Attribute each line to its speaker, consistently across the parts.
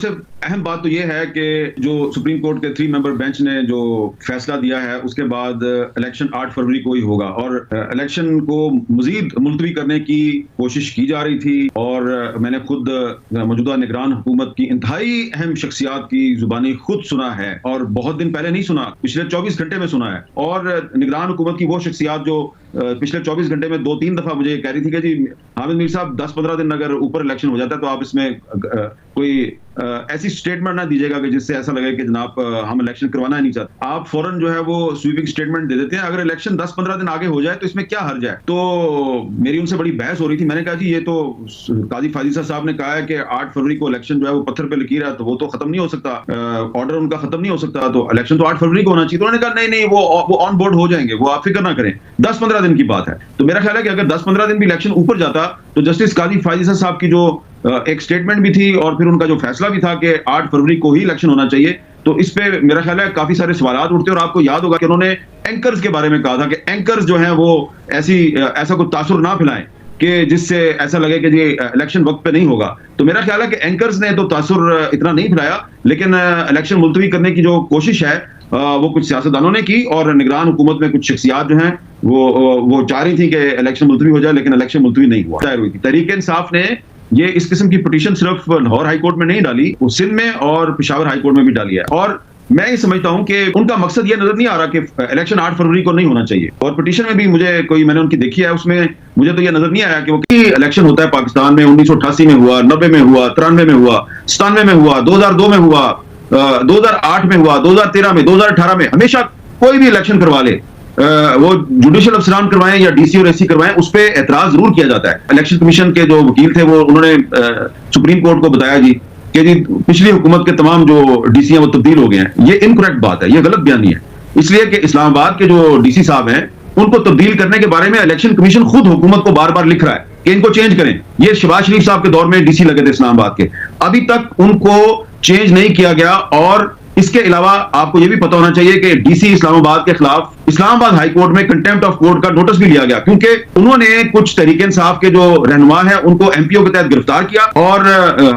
Speaker 1: सबसे अहम बात तो ये है कि जो सुप्रीम कोर्ट के 3 मेंबर बेंच ने जो फैसला दिया है उसके बाद इलेक्शन 8 फरवरी को ही होगा और इलेक्शन को मजीद मुलतवी करने की कोशिश की जा रही थी। और मैंने खुद मौजूदा निगरान हुकूमत की इंतहाई अहम शख्सियात की जुबानी खुद सुना है और बहुत दिन पहले नहीं सुना, पिछले 24 घंटे में सुना है। और निगरान हुकूमत की वो शख्सियात जो पिछले 24 घंटे में 2-3 दफा मुझे कह रही थी कि जी हामिद मीर साहब 10-15 दिन अगर ऊपर इलेक्शन हो जाता है तो आप इसमें कोई ऐसी स्टेटमेंट ना दीजिएगा कि जिससे ऐसा लगे कि जनाब हम इलेक्शन करवाना ही नहीं चाहते। आप फौरन जो है वो स्वीपिंग स्टेटमेंट दे देते हैं। अगर इलेक्शन 10-15 दिन आगे हो जाए तो इसमें क्या हर्ज है। तो मेरी उनसे बड़ी बहस हो रही थी। मैंने कहा जी ये तो काजी फाजिसा साहब ने कहा है कि 8 फरवरी को इलेक्शन जो है वो पत्थर पे लकीर है, तो वो तो खत्म नहीं हो सकता, ऑर्डर उनका खत्म नहीं हो सकता, तो इलेक्शन तो 8 फरवरी को होना चाहिए। तो उन्होंने कहा नहीं नहीं वो ऑन बोर्ड हो जाएंगे, वो आप फिक्र ना करें, 10-15 दिन की बात है। तो मेरा ख्याल है कि अगर 10-15 दिन भी इलेक्शन ऊपर जाता तो जस्टिस काजी फाजिसा साहब की जो एक स्टेटमेंट भी थी और फिर उनका जो फैसला भी था कि 8 फरवरी को ही इलेक्शन होना चाहिए, तो इस पे मेरा ख्याल है काफी सारे सवाल उठते। और आपको याद होगा कि उन्होंने एंकर्स के बारे में कहा था कि एंकर्स जो हैं वो ऐसा कोई तासुर ना फैलाएं कि जिससे ऐसा लगे कि ये इलेक्शन वक्त पे नहीं होगा। तो मेरा ख्याल है कि एंकर्स ने तो तासुर इतना नहीं फैलाया, लेकिन इलेक्शन मुलतवी करने की जो कोशिश है वो कुछ सियासतदानों ने की और निगरान हुकूमत में कुछ शख्सियात जो हैं वो चाह रही थी कि इलेक्शन मुलतवी हो जाए, लेकिन इलेक्शन मुलतवी नहीं हुआ। दायर हुई थी। तहरीक इंसाफ ने ये इस किस्म की पिटीशन सिर्फ लाहौर हाई कोर्ट में नहीं डाली, वो सिंध में और पेशावर हाई कोर्ट में भी डाली है। और मैं ये समझता हूं कि उनका मकसद ये नजर नहीं आ रहा कि इलेक्शन 8 फरवरी को नहीं होना चाहिए। और पिटीशन में भी मैंने उनकी देखी है, उसमें मुझे तो ये नजर नहीं आया कि वो इलेक्शन होता है पाकिस्तान में 1988 में हुआ, 90 में हुआ, 93 में हुआ, 97 में हुआ, 2002 में हुआ, 2008 में हुआ, 2013 में, 2018 में, हमेशा कोई भी इलेक्शन करवा ले, वो जुडिशियल अफसरान करवाएं या डीसी और एससी करवाएं, उस पर एतराज जरूर किया जाता है। इलेक्शन कमीशन के जो वकील थे वो उन्होंने सुप्रीम कोर्ट को बताया जी कि जी पिछली हुकूमत के तमाम जो डीसी हैं वो तब्दील हो गए हैं। ये इनकरेक्ट बात है, ये गलत बयानी है, इसलिए कि इस्लामाबाद के जो डीसी साहब हैं उनको तब्दील करने के बारे में इलेक्शन कमीशन खुद हुकूमत को बार बार लिख रहा है कि इनको चेंज करें। ये शहबाज शरीफ साहब के दौर में डीसी लगे थे इस्लामाबाद के, अभी तक उनको चेंज नहीं किया गया। और इसके अलावा आपको यह भी पता होना चाहिए कि डीसी इस्लामाबाद के खिलाफ इस्लामाबाद हाई कोर्ट में कंटेम्प्ट ऑफ कोर्ट का नोटिस भी लिया गया, क्योंकि उन्होंने कुछ तहरीक इंसाफ के जो रहनुमा है उनको एमपीओ के तहत गिरफ्तार किया और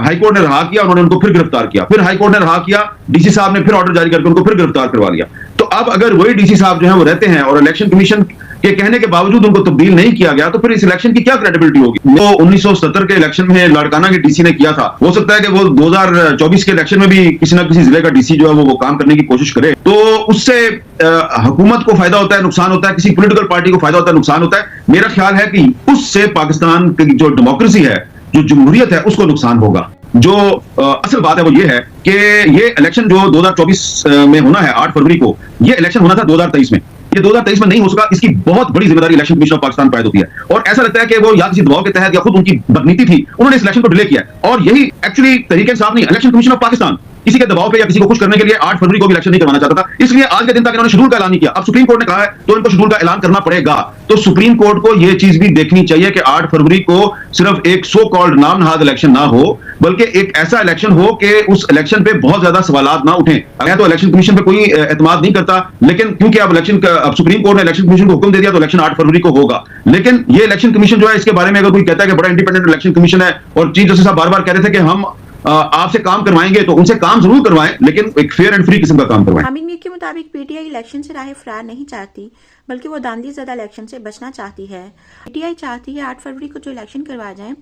Speaker 1: हाई कोर्ट ने रहा किया, उन्होंने उनको फिर गिरफ्तार किया, फिर हाई कोर्ट ने रहा किया, डीसी साहब ने फिर ऑर्डर जारी करके उनको फिर गिरफ्तार करवा लिया। तो अब अगर वही डीसी साहब जो है वो रहते हैं और इलेक्शन कमीशन के कहने के बावजूद उनको तब्दील नहीं किया गया, तो फिर इस इलेक्शन की क्या क्रेडिबिलिटी होगी। वो 1970 के इलेक्शन में लाड़काना के डीसी ने किया था, हो सकता है कि वो 2024 के इलेक्शन में भी किसी ना किसी जिले का डीसी जो है वो काम करने की कोशिश करे, तो उससे हुकूमत को फायदा होता है, नुकसान होता है, किसी पॉलिटिकल पार्टी को फायदा होता है, नुकसान होता है। मेरा ख्याल है कि उससे पाकिस्तान की जो डेमोक्रेसी है, जो जमहूरियत है, उसको नुकसान होगा। जो असल बात है वो ये है कि ये इलेक्शन जो 2024 में होना है 8 फरवरी को, ये इलेक्शन होना था 2023 में, ये 2023 में नहीं हो सका। इसकी बहुत बड़ी जिम्मेदारी इलेक्शन कमीशन ऑफ पाकिस्तान पर आयद होती है और ऐसा लगता है कि वो या किसी दबाव के तहत या खुद उनकी बदनीति थी, उन्होंने इस इलेक्शन को डिले किया। और यही एक्चुअली तरीके इंसाफ नहीं, इलेक्शन कमीशन ऑफ पाकिस्तान किसी के दबाव पे या किसी को खुश करने के लिए 8 फरवरी को भी इलेक्शन नहीं करवाना चाहता था, इसलिए आज के दिन तक इन्होंने शेड्यूल का ऐलान नहीं किया। अब सुप्रीम कोर्ट ने कहा है तो इनको शेड्यूल का ऐलान करना पड़ेगा। तो सुप्रीम कोर्ट को यह चीज भी देखनी चाहिए कि 8 फरवरी को सिर्फ एक सो कॉल्ड नाम नहाद इलेक्शन ना हो, बल्कि एक ऐसा इलेक्शन हो कि उस इलेक्शन पे बहुत ज्यादा सवालात ना उठें। मैं तो इलेक्शन कमीशन पे कोई एतमाद नहीं करता, लेकिन क्योंकि अब सुप्रीम कोर्ट ने इलेक्शन कमीशन को हुक्म दे दिया तो इलेक्शन 8 फरवरी को होगा। लेकिन ये इलेक्शन कमीशन जो है, इसके बारे में अगर कोई कहता है कि बड़ा इंडिपेंडेंट इलेक्शन कमीशन है और चीफ जस्टिस साहब बार बार कह रहे थे कि हम आपसे काम करवाएंगे, तो उनसे काम जरूर करवाएं, लेकिन एक फेयर एंड फ्री किस्म का काम करवाएं।
Speaker 2: हामिद मीर के मुताबिक पीटीआई इलेक्शन से राह फरार नहीं चाहती, बल्कि वो दांदी ज़्यादा इलेक्शन से बचना चाहती है। पीटीआई चाहती है 8 फरवरी को जो इलेक्शन करवाए जाएं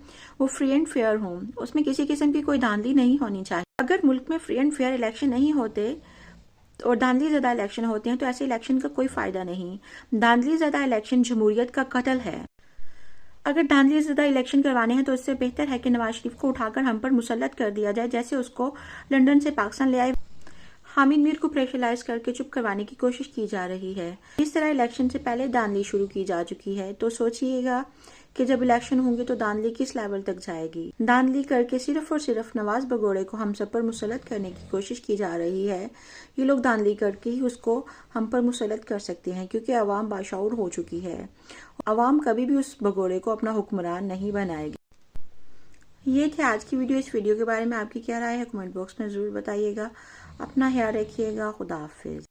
Speaker 2: वो फ्री एंड फेयर हों, उसमें किसी किस्म की कोई धांधली नहीं होनी चाहिए। अगर मुल्क में फ्री एंड फेयर इलेक्शन नहीं होते और धांधली ज़्यादा इलेक्शन होते हैं तो ऐसे इलेक्शन का कोई फ़ायदा नहीं। धांधली ज़्यादा इलेक्शन जमहूरियत का कत्ल है। अगर धांधली ज़्यादा इलेक्शन करवाने हैं तो इससे बेहतर है कि नवाज शरीफ को उठाकर हम पर मुसल्लत कर दिया जाए, जैसे उसको लंदन से पाकिस्तान ले आए। हामिद मीर को प्रेशराइज करके चुप करवाने की कोशिश की जा रही है। इस तरह इलेक्शन से पहले धांधली शुरू की जा चुकी है, तो सोचिएगा कि जब इलेक्शन होंगे तो धांधली किस लेवल तक जाएगी। धांधली करके सिर्फ और सिर्फ नवाज भगोड़े को हम सब पर मुसल्लत करने की कोशिश की जा रही है। ये लोग धांधली करके ही उसको हम पर मुसल्लत कर सकते हैं, क्योंकि अवाम बाशऊर हो चुकी है। अवाम कभी भी उस भगोड़े को अपना हुक्मरान नहीं बनाएगी। ये थे आज की वीडियो। इस वीडियो के बारे में आपकी क्या राय है कमेंट बॉक्स में ज़रूर बताइएगा। अपना ख्याल रखिएगा। खुदा हाफिज।